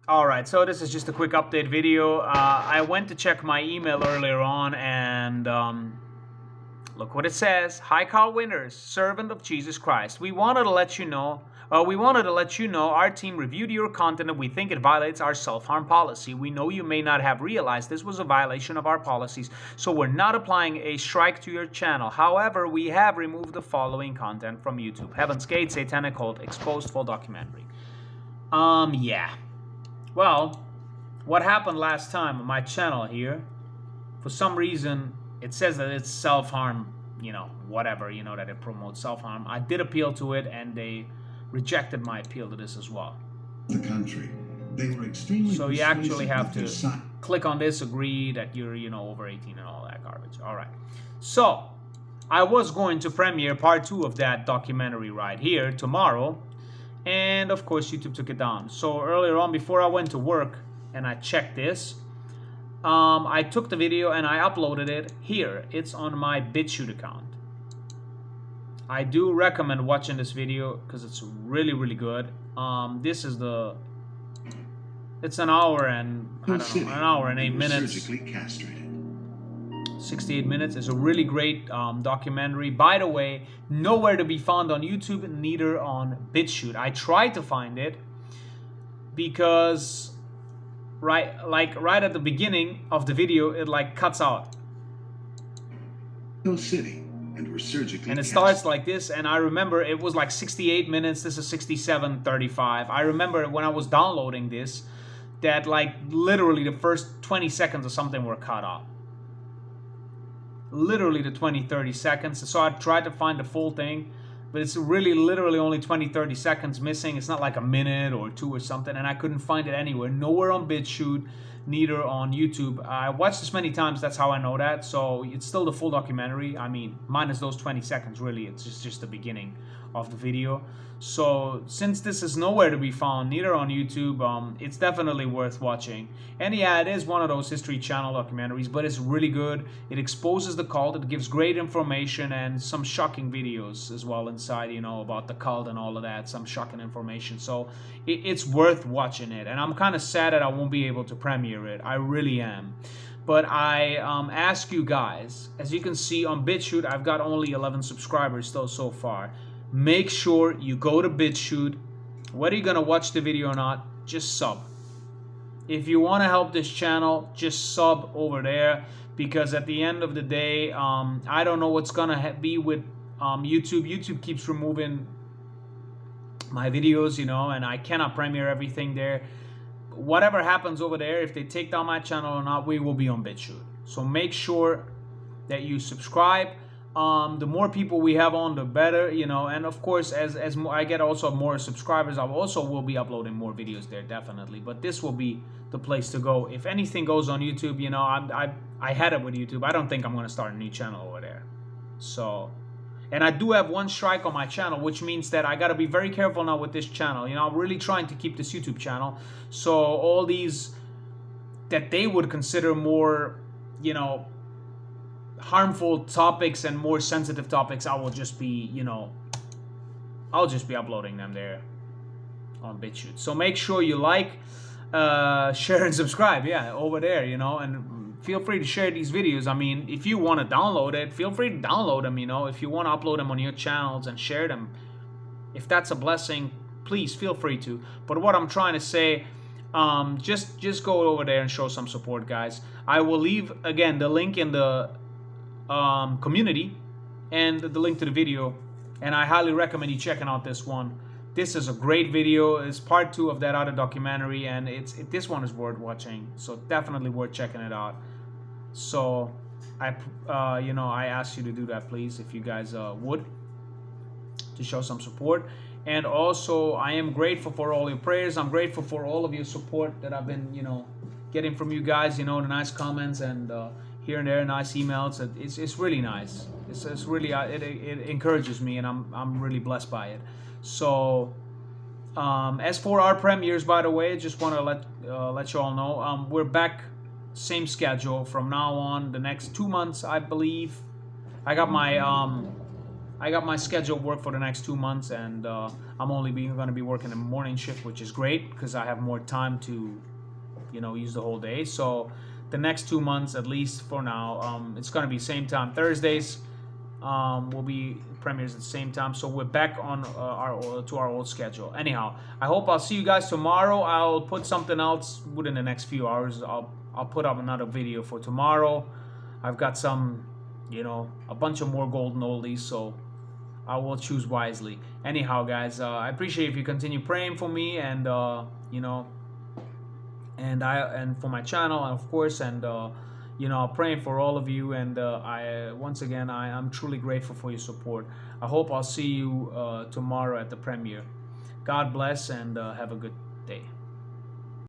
Alright, so this is just a quick update video. I went to check my email earlier on and look what it says. Hi Carl Winters, servant of Jesus Christ. We wanted to let you know our team reviewed your content and we think it violates our self-harm policy. We know you may not have realized this was a violation of our policies, so we're not applying a strike to your channel. However, we have removed the following content from YouTube. Heaven's Gate, Satanic Cult, Exposed, full documentary. Yeah. Well, what happened last time on my channel here, for some reason, it says that it's self-harm, whatever, that it promotes self-harm. I did appeal to it, and they rejected my appeal to this as well. The country. They were extremely So you actually have to persuasive click on this, agree that you're, over 18 and all that garbage. All right. So, I was going to premiere part 2 of that documentary right here tomorrow. And of course YouTube took it down. So earlier on, before I went to work and I checked this, I took the video and I uploaded it here. It's on my Bitchute account. I do recommend watching this video because it's really, really good. It's an hour and an hour and 8 minutes. surgically castrated. 68 minutes. It's a really great documentary. By the way, nowhere to be found on YouTube, neither on Bitchute. I tried to find it because right at the beginning of the video, it cuts out. No city, and were surgically And it starts like this, and I remember it was like 68 minutes. This is 67:35. I remember when I was downloading this, that literally the first 20 seconds or something were cut off. Literally the 20-30 seconds. So I tried to find the full thing, but it's really literally only 20-30 seconds missing. It's not like a minute or two or something, and I couldn't find it anywhere. Nowhere on Bitchute, neither on YouTube. I watched this many times, that's how I know that. So it's still the full documentary. I mean, minus those 20 seconds, really. It's just the beginning of the video. So since this is nowhere to be found, neither on YouTube, it's definitely worth watching. And yeah, it is one of those History Channel documentaries, but it's really good. It exposes the cult, it gives great information and some shocking videos as well inside, about the cult and all of that, some shocking information. So it's worth watching it. And I'm kind of sad that I won't be able to premiere it. I really am. But I ask you guys, as you can see on Bitchute, I've got only 11 subscribers still so far. Make sure you go to Bitchute. Whether you're going to watch the video or not, just sub. If you want to help this channel, just sub over there. Because at the end of the day, I don't know what's going to be with YouTube. YouTube keeps removing my videos, and I cannot premiere everything there. Whatever happens over there, if they take down my channel or not, we will be on Bitchute. So make sure that you subscribe. The more people we have on, the better, and of course, as I get also more subscribers, I also will be uploading more videos there, definitely. But this will be the place to go. If anything goes on YouTube, I had it with YouTube. I don't think I'm going to start a new channel over there. So, and I do have one strike on my channel, which means that I got to be very careful now with this channel. I'm really trying to keep this YouTube channel. So all these that they would consider more, harmful topics and more sensitive topics, I will just be, I'll just be uploading them there on Bitchute. So make sure you like, share, and subscribe, over there, and feel free to share these videos. I mean, if you want to download it, feel free to download them, if you want to upload them on your channels and share them. If that's a blessing, please feel free to. But what I'm trying to say, just go over there and show some support, guys. I will leave, again, the link in the community and the link to the video, and I highly recommend you checking out this one. This is a great video. It's part 2 of that other documentary, and this one is worth watching, so definitely worth checking it out. So I ask you to do that, please, if you guys would, to show some support. And also, I am grateful for all your prayers. I'm grateful for all of your support that I've been getting from you guys, the nice comments and here and there nice emails. It's really nice. It's really it encourages me, and I'm really blessed by it. So as for our premieres, by the way, just want to let you all know, we're back same schedule from now on, the next 2 months, I believe. I got my I got my scheduled work for the next 2 months, and I'm only going to be working the morning shift, which is great because I have more time to, use the whole day. So the next 2 months, at least for now, it's going to be same time Thursdays. Will be premieres at the same time, so we're back on our old schedule. Anyhow, I hope I'll see you guys tomorrow. I'll put something else within the next few hours. I'll put up another video for tomorrow. I've got some, a bunch of more golden oldies, so I will choose wisely. Anyhow, guys, I appreciate if you continue praying for me, and and for my channel, of course, and praying for all of you. And I'm truly grateful for your support. I hope I'll see you tomorrow at the premiere. God bless, and have a good day.